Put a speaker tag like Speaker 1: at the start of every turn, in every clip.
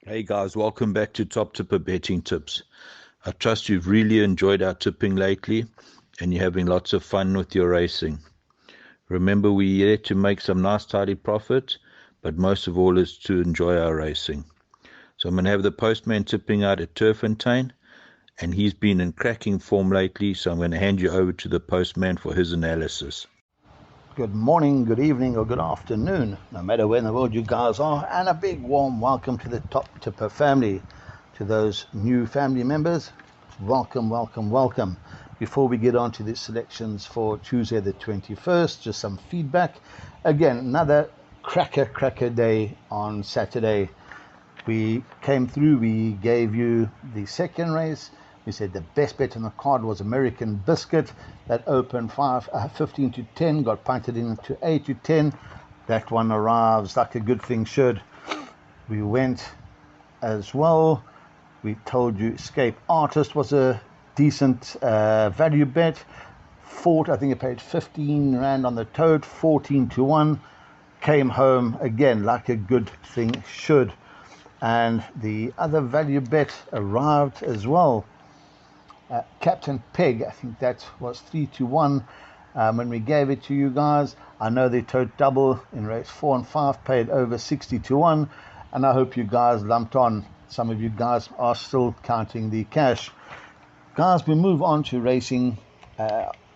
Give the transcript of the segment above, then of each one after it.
Speaker 1: Hey guys, welcome back to Top Tipper Betting Tips. I trust you've really enjoyed our tipping lately and you're having lots of fun with your racing. Remember, we're here to make some nice tidy profit, but most of all is to enjoy our racing. So I'm going to have the Postman tipping out at Turffontein, and he's been in cracking form lately, so I'm going to hand you over to the Postman for his analysis.
Speaker 2: Good morning, good evening, or good afternoon, no matter where in the world you guys are, and a big warm welcome to the Top Tipper family. To those new family members, welcome, welcome, welcome. Before we get on to the selections for Tuesday the 21st, just some feedback. Again, another cracker day on Saturday. We came through, we gave you the second race. We said the best bet on the card was American Biscuit. That opened 15 to 10, got punted into 8 to 10. That one arrives like a good thing should. We went as well. We told you Escape Artist was a decent value bet. Fought, I think it paid 15 Rand on the toad, 14 to 1. Came home again like a good thing should. And the other value bet arrived as well. Captain Peg, I think that was 3 to 1 when we gave it to you guys. I know they toed double in race 4 and 5, paid over 60 to 1, and I hope you guys lumped on. Some of you guys are still counting the cash. Guys, we move on to racing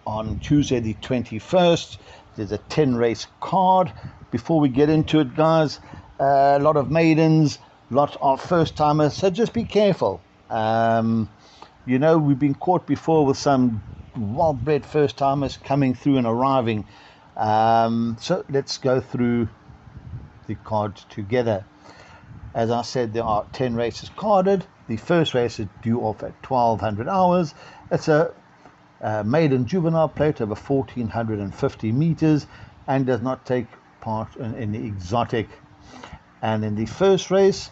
Speaker 2: on Tuesday the 21st. There's a 10 race card. Before we get into it, guys, a lot of maidens, lot of first timers, so just be careful. You know, we've been caught before with some well-bred first-timers coming through and arriving. So let's go through the card together. As I said, there are 10 races carded. The first race is due off at 1200 hours. It's a maiden juvenile plate over 1450 meters and does not take part in the exotic. And in the first race,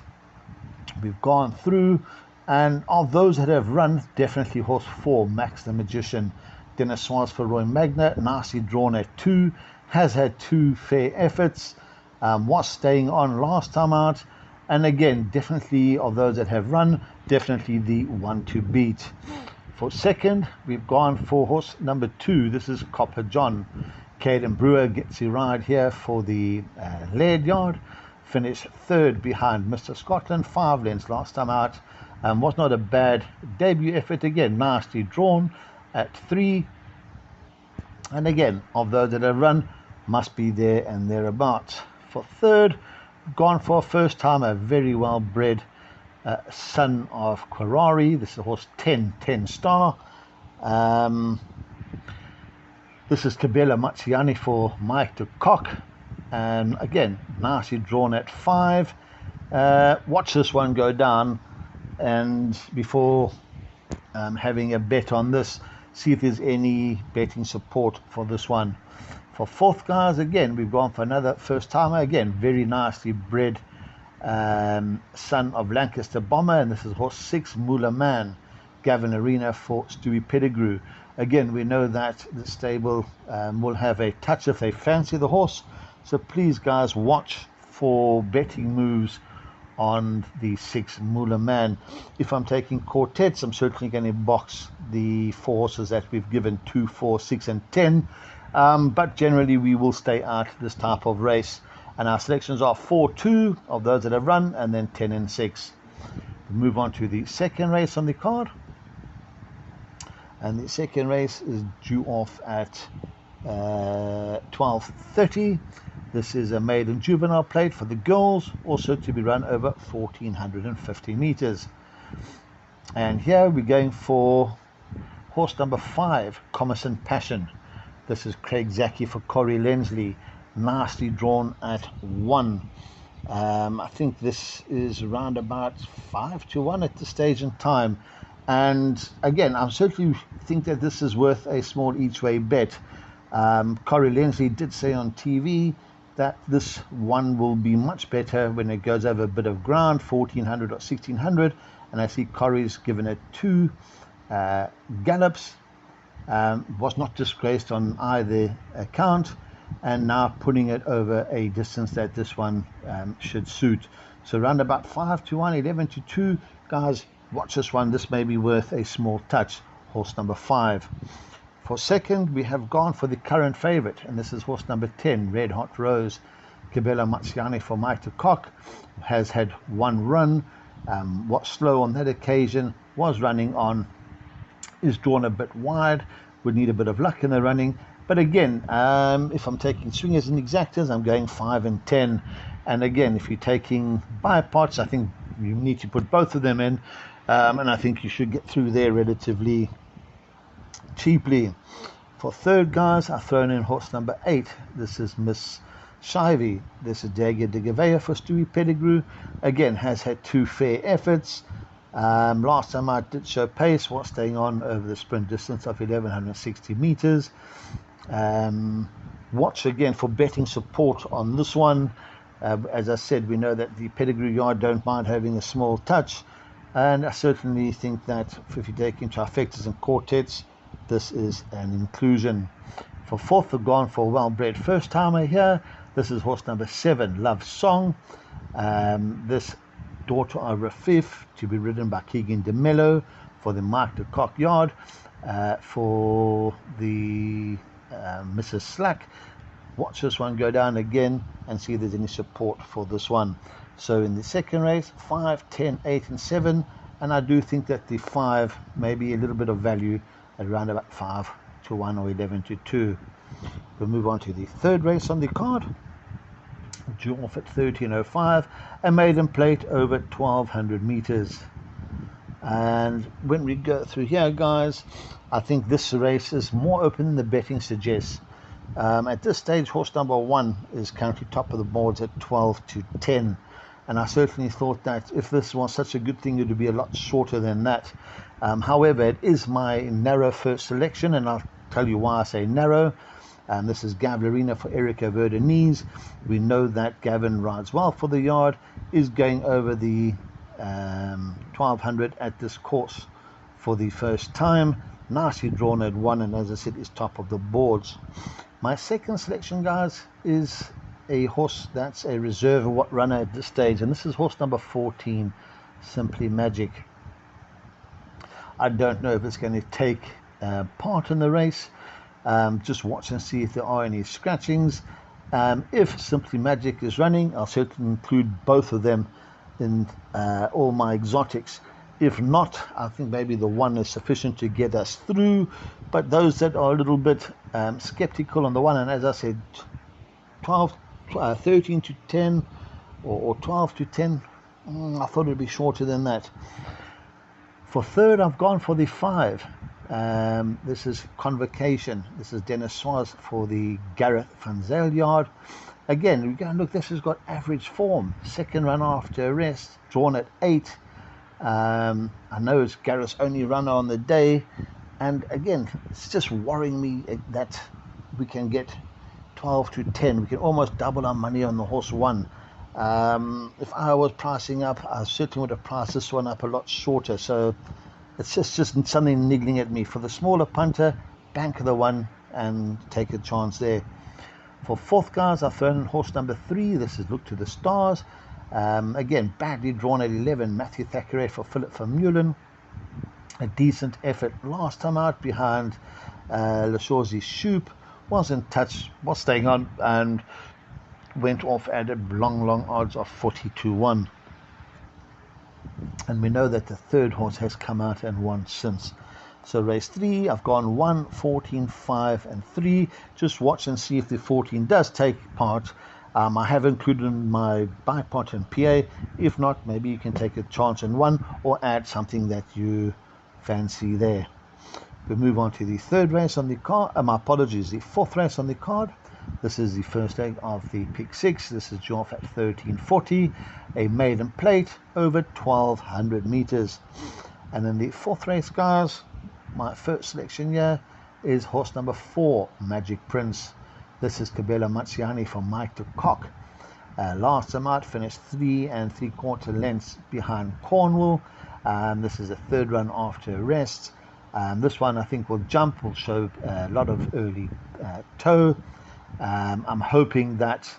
Speaker 2: we've gone through, and of those that have run, definitely horse 4, Max the Magician. Dennis Swans for Roy Magna, nicely drawn at 2, has had 2 fair efforts, was staying on last time out, and again, definitely of those that have run, definitely the one to beat. For second, we've gone for horse number 2. This is Copper John. Caden Brewer gets a ride here for the Laird Yard. Finished third behind Mr. Scotland, 5 lengths last time out. Was not a bad debut effort. Again, nicely drawn at 3. And again, of those that have run, must be there and thereabouts. For third, gone for a first time, a very well bred son of Quarari. This is horse 10 star. This is Kabela Matsiani for Mike de Kock. And again, nicely drawn at 5. Watch this one go down, and before having a bet on this, see if there's any betting support for this one. For fourth, guys, again, we've gone for another first timer. Again, very nicely bred son of Lancaster Bomber, and this is horse 6, Moolah Man, Gavin Arena for Stewie Pettigrew. Again, we know that the stable will have a touch if they fancy the horse, so please, guys, watch for betting moves on the 6 Moolah Man. If I'm taking quartets, I'm certainly going to box the 4 horses that we've given 2, 4, 6 and 10, but generally we will stay out this type of race, and our selections are 4, 2 of those that have run, and then 10 and 6. We move on to the second race on the card, and the second race is due off at 12:30. This is a maiden juvenile plate for the girls, also to be run over 1450 meters. And here we're going for horse number 5, Commerson Passion. This is Craig Zaki for Corey Lensley, nicely drawn at 1. I think this is around about 5 to 1 at this stage in time. And again, I certainly think that this is worth a small each way bet. Corey Lensley did say on TV that this one will be much better when it goes over a bit of ground, 1400 or 1600, and I see Corey's given it 2 gallops, was not disgraced on either account, and now putting it over a distance that this one should suit. So round about 5 to 1, 11 to 2. Guys, watch this one. This may be worth a small touch. Horse number 5. For second, we have gone for the current favorite, and this is horse number 10, Red Hot Rose. Cabela Matsiani for Mike de Kock has had one run. What's slow on that occasion, was running on, is drawn a bit wide, would need a bit of luck in the running. But again, if I'm taking swingers and exactors, I'm going 5 and 10. And again, if you're taking bipots, I think you need to put both of them in. And I think you should get through there relatively cheaply. For third, guys, I've thrown in horse number 8. This is Miss Shivey. This is Dagia de Gavea for Stewie Pettigrew. Again, has had 2 fair efforts. Last time I did show pace, was staying on over the sprint distance of 1160 meters. Watch again for betting support on this one. As I said, we know that the Pettigrew yard don't mind having a small touch, and I certainly think that if you take in trifectas and quartets, this is an inclusion. For fourth, I've gone for well-bred first timer here. This is horse number 7, Love Song. This daughter of Rafif, to be ridden by Keegan de Mello for the Mike de Kock yard. For the Mrs. Slack, watch this one go down again and see if there's any support for this one. So in the second race, 5, 10, 8 and 7, and I do think that the 5 may be a little bit of value at around about 5 to 1 or 11 to 2. We'll move on to the third race on the card. Due off at 13:05, a maiden plate over 1200 meters. And when we go through here, guys, I think this race is more open than the betting suggests. At this stage, horse number 1 is currently top of the boards at 12 to 10, and I certainly thought that if this was such a good thing, it would be a lot shorter than that. However, it is my narrow first selection, and I'll tell you why I say narrow. This is Gavlarina for Erica Verdeniz. We know that Gavin rides well for the yard, is going over the 1200 at this course for the first time. Nicely drawn at 1, and as I said, is top of the boards. My second selection, guys, is a horse that's a reserve runner at this stage, and this is horse number 14, Simply Magic. I don't know if it's going to take part in the race. Just watch and see if there are any scratchings. If Simply Magic is running, I'll certainly include both of them in all my exotics. If not, I think maybe the 1 is sufficient to get us through. But those that are a little bit skeptical on the 1, and as I said, 13 to 10 or 12 to 10, I thought it would be shorter than that. For third, I've gone for the 5. This is Convocation. This is Dennis Suarez for the Gareth Van Zyl yard. Again, we go and look, this has got average form. Second run after arrest, drawn at 8. I know it's Gareth's only runner on the day, and again, it's just worrying me that we can get 12 to 10. We can almost double our money on the horse 1. If I was pricing up, I certainly would have priced this one up a lot shorter. So it's just something niggling at me. For the smaller punter, bank the 1 and take a chance there. For fourth, guys, I've thrown in horse number 3. This is Look to the Stars. Again, badly drawn at 11, Matthew Thackeray for Philip van Meulen. A decent effort last time out behind Lashorzy Shoop. Was in touch, was staying on, and went off at a long odds of 40 to 1. And we know that the third horse has come out and won since. So race 3, I've gone 1, 14, 5 and 3. Just watch and see if the 14 does take part. I have included my Bipot and PA. If not, maybe you can take a chance on 1 or add something that you fancy there. We move on to the third race on the card. The fourth race on the card. This is the first leg of the pick 6. This is off at 1340, a maiden plate over 1200 meters. And in the fourth race, guys, my first selection here is horse number 4, Magic Prince. This is Cabela Matsiani from Mike de Kock. Last time out, finished 3 3/4 lengths behind Cornwall. This is a third run after arrest. This one I think will jump, will show a lot of early toe. I'm hoping that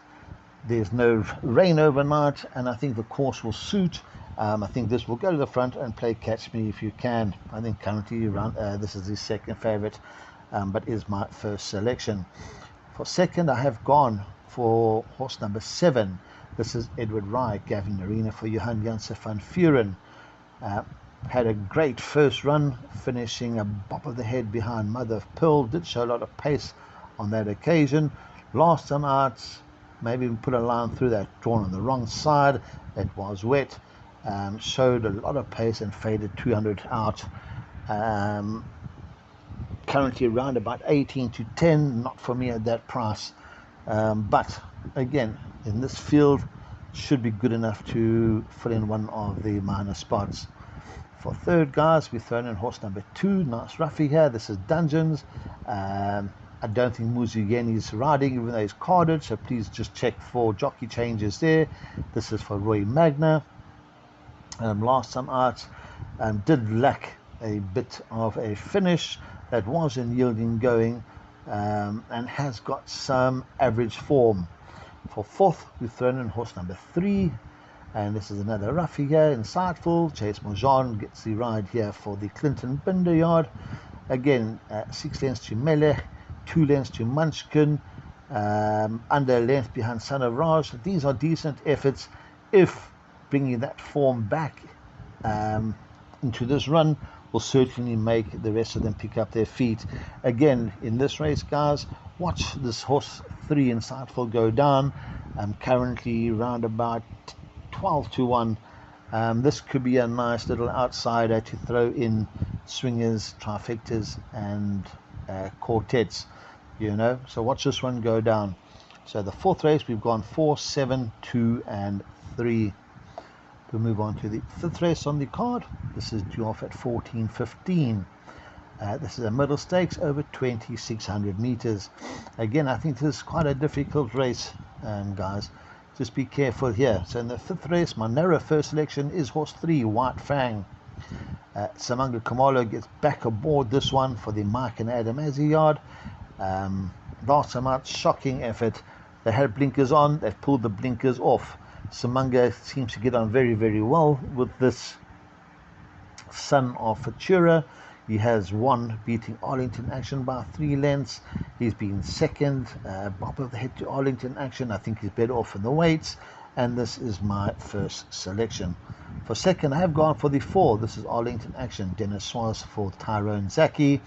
Speaker 2: There's no rain overnight, and I think the course will suit. I think this will go to the front and play Catch Me If You Can. I think currently this is his second favorite, but is my first selection. For second, I have gone for horse number 7. This is Edward Rye, Gavin Arena for Johan Janse van Vuren. Had a great first run, finishing a bop of the head behind Mother of Pearl. Did show a lot of pace on that occasion. Last time out, maybe put a line through that, drawn on the wrong side. It was wet. Showed a lot of pace and faded 200 out. Currently around about 18 to 10, not for me at that price. But again, in this field, should be good enough to fill in one of the minor spots. For third, guys, we've thrown in horse number 2. Nice roughie here. This is Dungeons. I don't think Muzuyeni is riding, even though he's carded, so please just check for jockey changes there. This is for Roy Magna. Last time out, did lack a bit of a finish. That was in yielding going, and has got some average form. For fourth, we've thrown in horse number 3, and this is another roughie here, Insightful. Chase Mojan gets the ride here for the Clinton Binder yard. Again, 6 lengths to Melech, 2 lengths to Munchkin, under a length behind Son of Raj. These are decent efforts. If bringing that form back into this run will certainly make the rest of them pick up their feet. Again, in this race, guys, watch this horse 3, Insightful, go down. Currently round about 12 to 1. This could be a nice little outsider to throw in swingers, trifectas, and quartets, you know. So watch this one go down. So the fourth race, we've gone 4, 7, 2, and 3. We'll move on to the fifth race on the card. This is due off at 14:15. This is a middle stakes over 2,600 meters. Again, I think this is quite a difficult race, guys. Just be careful here. So in the fifth race, my narrow first selection is horse 3, White Fang. Samanga Kamalo gets back aboard this one for the Mike and Adam Azzy yard. Last time out, shocking effort. They had blinkers on, they pulled the blinkers off. Samanga seems to get on very, very well with this son of Futura. He has won, beating Arlington Action by 3 lengths. He's been second, bop of the head to Arlington Action. I think he's better off in the weights, and this is my first selection. For second, I have gone for the 4. This is Arlington Action, Dennis Swaz for Tyrone Zaki.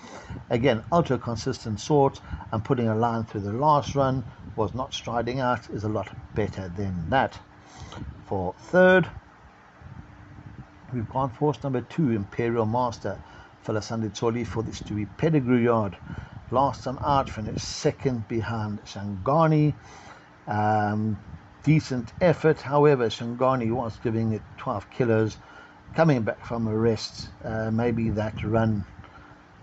Speaker 2: Again, ultra consistent sort. I'm putting a line through the last run. Was not striding out, is a lot better than that. For third, we've gone for horse number 2, Imperial Master, Falasande Tsoli for the Stewie Pettigrew yard. Last time out, finished second behind Shangani. Decent effort, however, Shangani was giving it 12 kilos, coming back from a rest. Maybe that run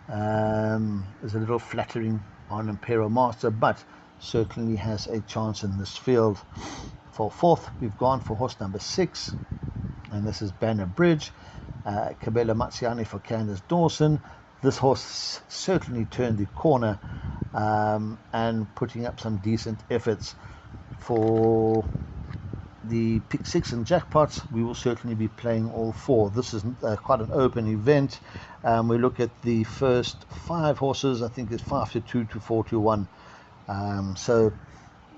Speaker 2: is a little flattering on Imperial Master, but certainly has a chance in this field. For fourth, we've gone for horse number 6, and this is Banner Bridge. Cabela Matsiani for Candace Dawson. This horse certainly turned the corner and putting up some decent efforts. For the pick 6 and jackpots, we will certainly be playing all 4. This is quite an open event. We look at the first 5 horses. I think it's 5 to 2 to 4 to 1. So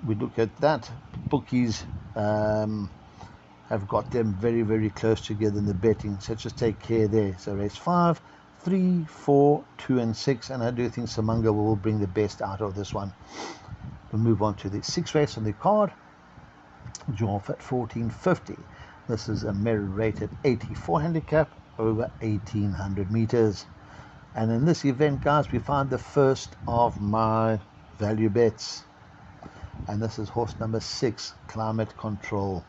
Speaker 2: we look at that. Bookies have got them very, very close together in the betting, so just take care there. So race 5, 3, 4, 2, and 6, and I do think Samanga will bring the best out of this one. We'll move on to the 6th race on the card, due off at 14:50. This is a merit rated 84 handicap over 1,800 meters. And in this event, guys, we find the first of my value bets, and this is horse number 6, Climate Control,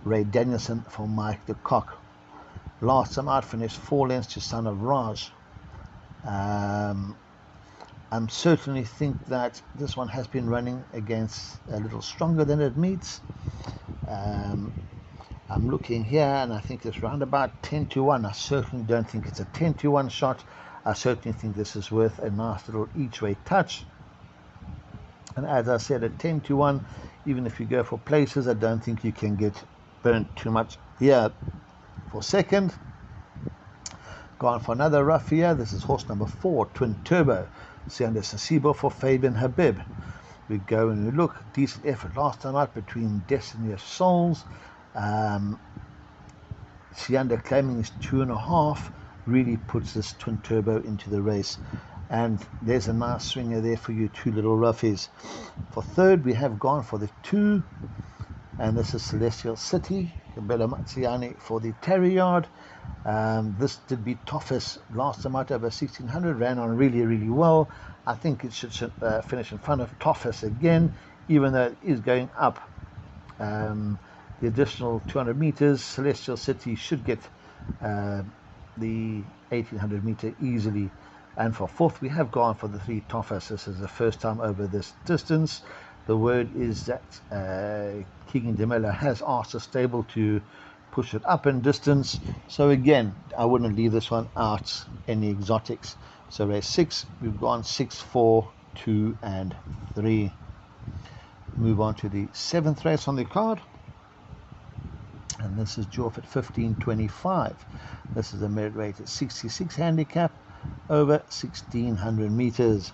Speaker 2: Ray Danielson for Mike the Cock. Last time out, finished 4 lengths to Son of Raj. I certainly think that this one has been running against a little stronger than it meets. I'm looking here, and I think it's round about 10 to 1. I certainly don't think it's a 10 to 1 shot. I certainly think this is worth a nice little each way touch. And as I said, at 10-1, even if you go for places, I don't think you can get burnt too much here. For second, gone for another rough here. This is horse number 4, Twin Turbo. Sianda Sasibo for Fabian Habib. We go and we look, decent effort last time out between Destiny of Souls. Sianda claiming his 2.5 really puts this Twin Turbo into the race. And there's a nice swinger there for you, 2 little roughies. For third, we have gone for the 2, and this is Celestial City. Bella Mazziani for the Terry Yard. This did beat Toffus last time out over 1600, ran on really well. I think it should finish in front of Toffus again, even though it is going up the additional 200 meters. Celestial City should get the 1800 meter easily. And for fourth, we have gone for the 3 Toffus. This is the first time over this distance. The word is that Keegan DeMella has asked the stable to push it up in distance. So again, I wouldn't leave this one out any exotics. So race 6, we've gone 6, 4, 2, and 3. Move on to the 7th race on the card. And this is due off at 15.25. This is a merit rate at 66 handicap over 1600 meters.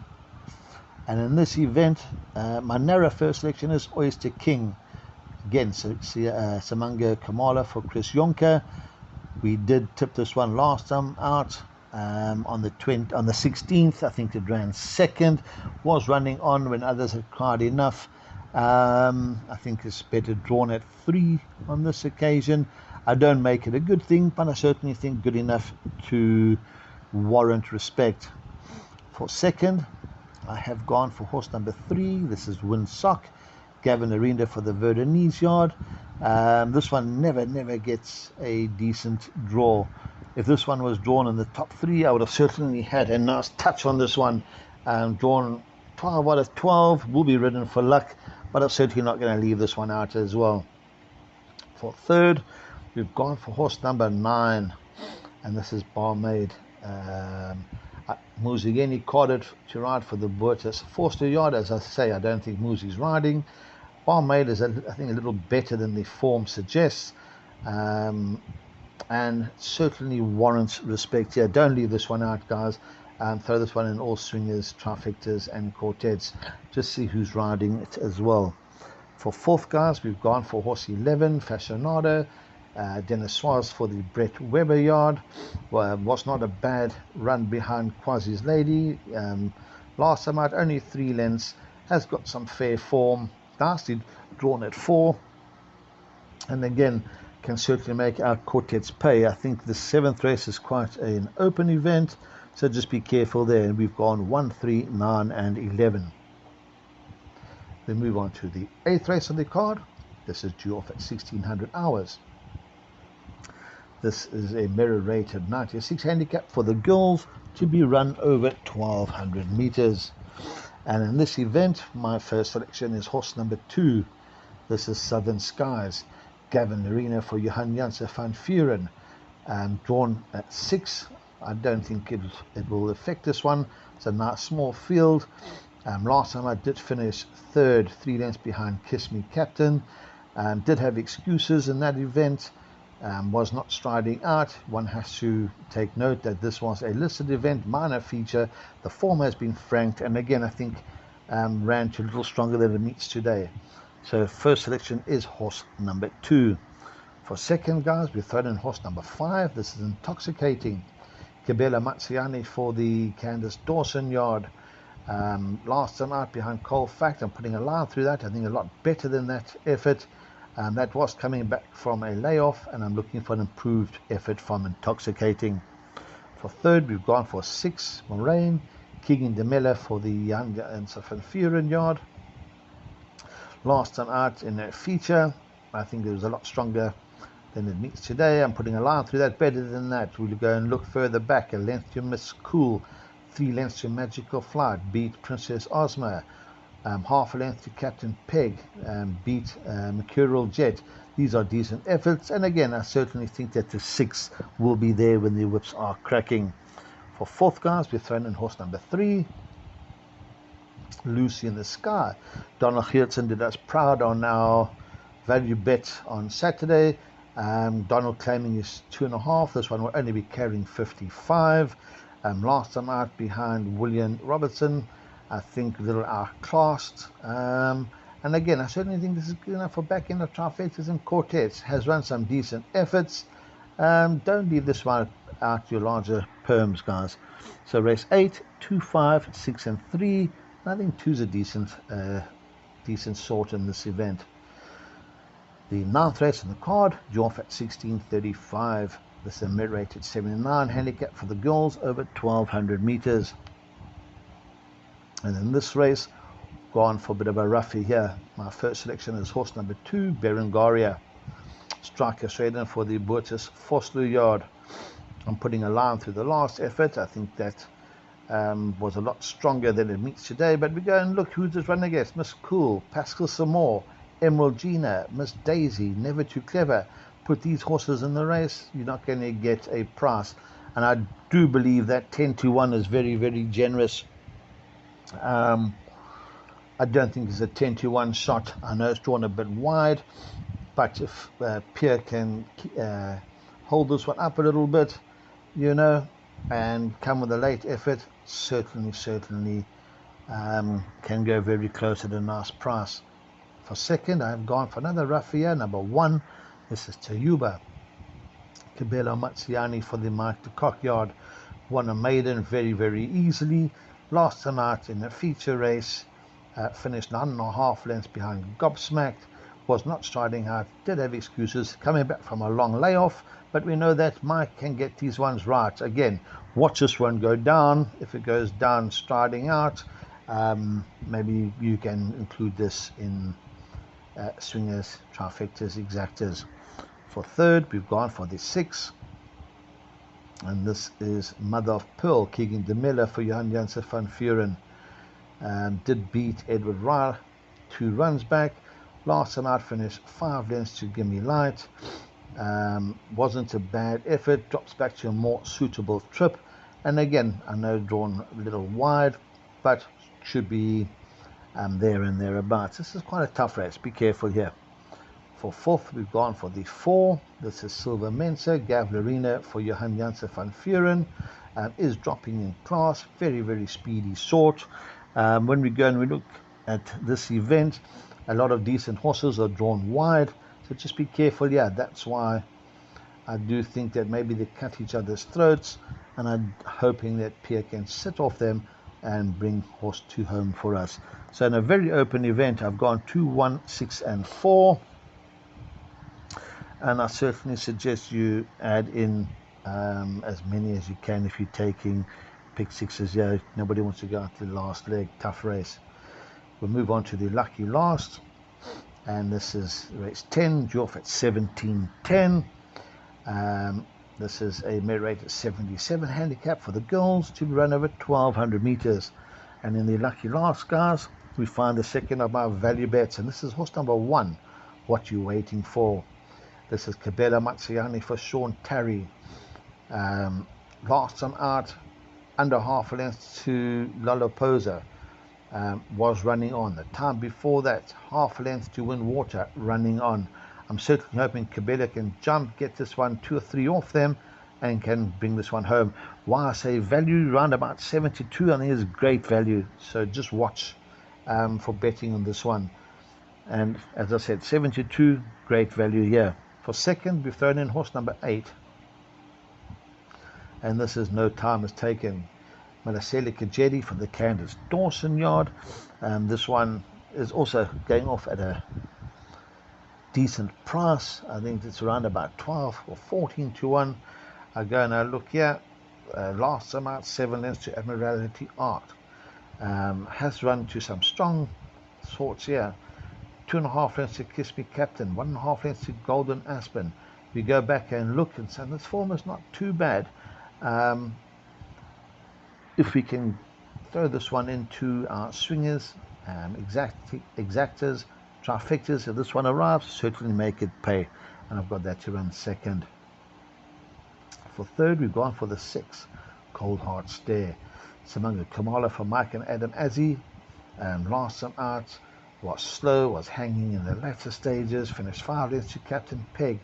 Speaker 2: And in this event, my narrow first selection is Oyster King. Again, Samanga Kamala for Chris Yonker. We did tip this one last time out on the 16th. I think it ran second. Was running on when others had cried enough. I think it's better drawn at 3 on this occasion. I don't make it a good thing, but I certainly think good enough to warrant respect. For second, I have gone for horse number 3. This is Windsock, Gavin Arena for the Verdunese Yard. This one never gets a decent draw. If this one was drawn in the top 3, I would have certainly had a nice touch on this one. Drawn 12 out of 12, will be ridden for luck, but I'm certainly not going to leave this one out as well. For third, we've gone for horse number 9, and this is Barmaid. Muzigeni carded to ride for the Burtis Forster Yard. As I say, I don't think Muzi's riding. Barmaid is, I think, a little better than the form suggests, and certainly warrants respect here. Don't leave this one out, guys. Throw this one in all swingers, trifectas, and quartets. Just see who's riding it as well. For fourth, guys, we've gone for horse 11, Fashionado. Dennis Suarez for the Brett Weber Yard. Was not a bad run behind Quasi's Lady. Last time out, only 3 lengths. Has got some fair form. Nicely drawn at 4. And again, can certainly make our quartets pay. I think the 7th race is quite an open event, so just be careful there. And we've gone 1, 3, 9, and 11. Then move on to the 8th race on the card. This is due off at 1600 hours. This is a merit rated 96 handicap for the girls to be run over 1200 meters. And in this event, my first selection is horse number 2. This is Southern Skies, Gavin Arena for Johan Janse van Vuren. Drawn at 6. I don't think it will affect this one. It's a nice small field. Last time I did finish 3rd, 3 lengths behind Kiss Me Captain. Did have excuses in that event. Was not striding out. One has to take note that this was a listed event, minor feature. The form has been franked, and again, I think ran to a little stronger than it meets today. So first selection is horse number 2. For second, guys, we've thrown in horse number 5. This is Intoxicating, Cabela Mazziani for the Candace Dawson Yard. Last time out behind Cole Fact. I'm putting a line through that. I think a lot better than that effort. That was coming back from a layoff, and I'm looking for an improved effort from Intoxicating. For third, we've gone for 6, Moraine, Keegan DeMella for the Jan and Van Vuren Yard. Last time out in a feature, I think it was a lot stronger than it meets today. I'm putting a line through that. Better than that, we'll go and look further back. A length to Miss Cool, 3 lengths to Magical Flight, beat Princess Ozma. Half a length to Captain Peg, beat Mercurial Jet. These are decent efforts, and again, I certainly think that the 6 will be there when the whips are cracking. For fourth, guys, we've thrown in horse number 3. Lucy in the Sky. Donald Geertsen did us proud on our value bet on Saturday. Donald claiming his 2.5. This one will only be carrying 55. Last time out behind William Robertson, I think a little outclassed. And again, I certainly think this is good enough for back end of trifectas and quartets. Has run some decent efforts. Don't leave this one out your larger perms, guys. So race 8, 2, 5, 6, and 3. I think 2 is a decent sort in this event. The 9th race on the card, due off at 16:35. This is a mid-rated 79 handicap for the girls over 1,200 meters. And in this race, gone for a bit of a roughie here. My first selection is horse number 2, Berengaria. Striker straight in for the Boertes Vosloo yard. I'm putting a line through the last effort. I think that was a lot stronger than it meets today. But we go and look who's this running against. Miss Cool, Pascal Samore, Emerald Gina, Miss Daisy, Never Too Clever. Put these horses in the race, you're not going to get a price. And I do believe that 10-1 is very, very generous. I don't think it's a 10-1 shot. I know it's drawn a bit wide, but if Pierre can hold this one up a little bit, you know, and come with a late effort, certainly can go very close at a nice price. For second, I've gone for another roughie, number 1. This is Tayuba. Kabela Matsiani for the Mike de Kock yard. Won a maiden very, very easily. Last night in a feature race, finished 9.5 lengths behind Gobsmacked. Was not striding out, did have excuses, coming back from a long layoff, but we know that Mike can get these ones right. Again, watch this one go down. If it goes down striding out, maybe you can include this in swingers, trifectas, exactas. For third, we've gone for the 6, and this is Mother of Pearl, Keegan de Miller for Johan Janssen van Vuren. Did beat Edward Ryle 2 runs back. Last time out, finished 5 lengths to Gimme Light. Wasn't a bad effort. Drops back to a more suitable trip. And again, I know drawn a little wide, but should be there and thereabouts. This is quite a tough race. Be careful here. For fourth, we've gone for the 4. This is Silver Mensa, Gav Larina for Johan Janssen van Vuren. Is dropping in class. Very, very speedy sort. When we go and we look at this event, a lot of decent horses are drawn wide, so just be careful. Yeah, that's why I do think that maybe they cut each other's throats, and I'm hoping that Pierre can sit off them and bring horse 2 home for us. So in a very open event, I've gone 2, 1, 6, and 4, and I certainly suggest you add in as many as you can if you're taking pick 6s. Yeah, nobody wants to go out to the last leg. Tough race. We'll move on to the lucky last, and this is race 10, due off at 17:10. This is a mid-rated 77 handicap for the girls to be run over 1,200 meters. And in the lucky last, guys, we find the second of our value bets, and this is horse number 1, What You Waiting For. This is Kabela Matsiani for Sean Tarry. Last time out, under half a length to Laloposa. Was running on. The time before that, half length to Win Water, running on. I'm certainly hoping Kabela can jump, get this one 2 or 3 off them, and can bring this one home. Why I say value around about 72, I think is great value. So just watch for betting on this one. And as I said, 72, great value here. For second, we've thrown in horse number 8, and this is No Time Is Taken. Malaseli Kajedi for the Candace Dawson yard. This one is also going off at a decent price. I think it's around about 12 or 14-1. I go and I look here. Last time out, 7 lengths to Admiralty Art. Has run to some strong sorts here. 2.5 lengths to Kiss Me Captain. 1.5 lengths to Golden Aspen. We go back and look and say this form is not too bad. If we can throw this one into our swingers, exactas, trifectas, if this one arrives, certainly make it pay. And I've got that to run second. For third, we've gone for the 6, Cold Heart Stare. Samanga Kamala for Mike and Adam Azzi. Last time out was slow, was hanging in the latter stages, finished 5 lengths to Captain Peg.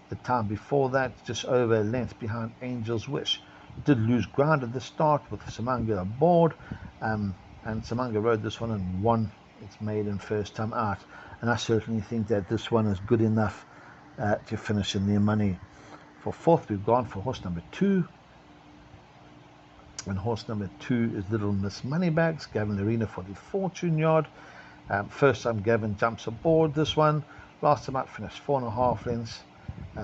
Speaker 2: The time before that, just over a length behind Angel's Wish. Did lose ground at the start with Samanga aboard, and Samanga rode this one and won its maiden first time out. And I certainly think that this one is good enough to finish in their money. For fourth, we've gone for horse number 2. And horse number 2 is Little Miss Moneybags, Gavin Arena for the Fortune Yard. First time Gavin jumps aboard this one. Last time out finished 4.5 lengths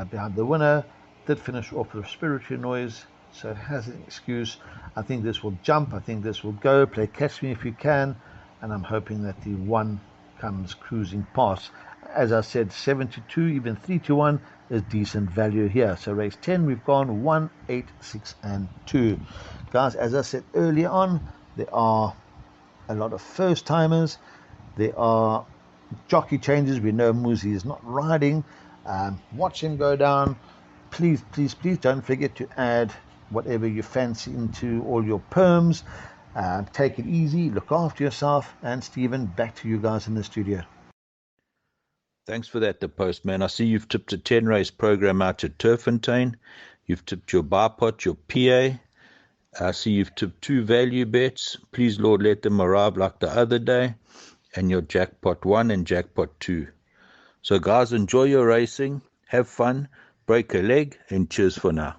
Speaker 2: behind the winner. Did finish off with Respiratory Noise, so it has an excuse. I think this will jump. I think this will go. Play Catch Me If You Can. And I'm hoping that the 1 comes cruising past. As I said, 7-2, even 3-1 is decent value here. So race 10, we've gone 1, 8, 6, and 2. Guys, as I said earlier on, there are a lot of first timers. There are jockey changes. We know Muzi is not riding. Watch him go down. Please, please, please don't forget to add whatever you fancy into all your perms. Take it easy, look after yourself. And Stephen, back to you guys in the studio.
Speaker 1: Thanks for that, the Postman. I see you've tipped a 10-race program out at Turffontein. You've tipped your Bipot, your PA. I see you've tipped 2 value bets. Please, Lord, let them arrive like the other day. And your Jackpot 1 and Jackpot 2. So, guys, enjoy your racing. Have fun. Break a leg. And cheers for now.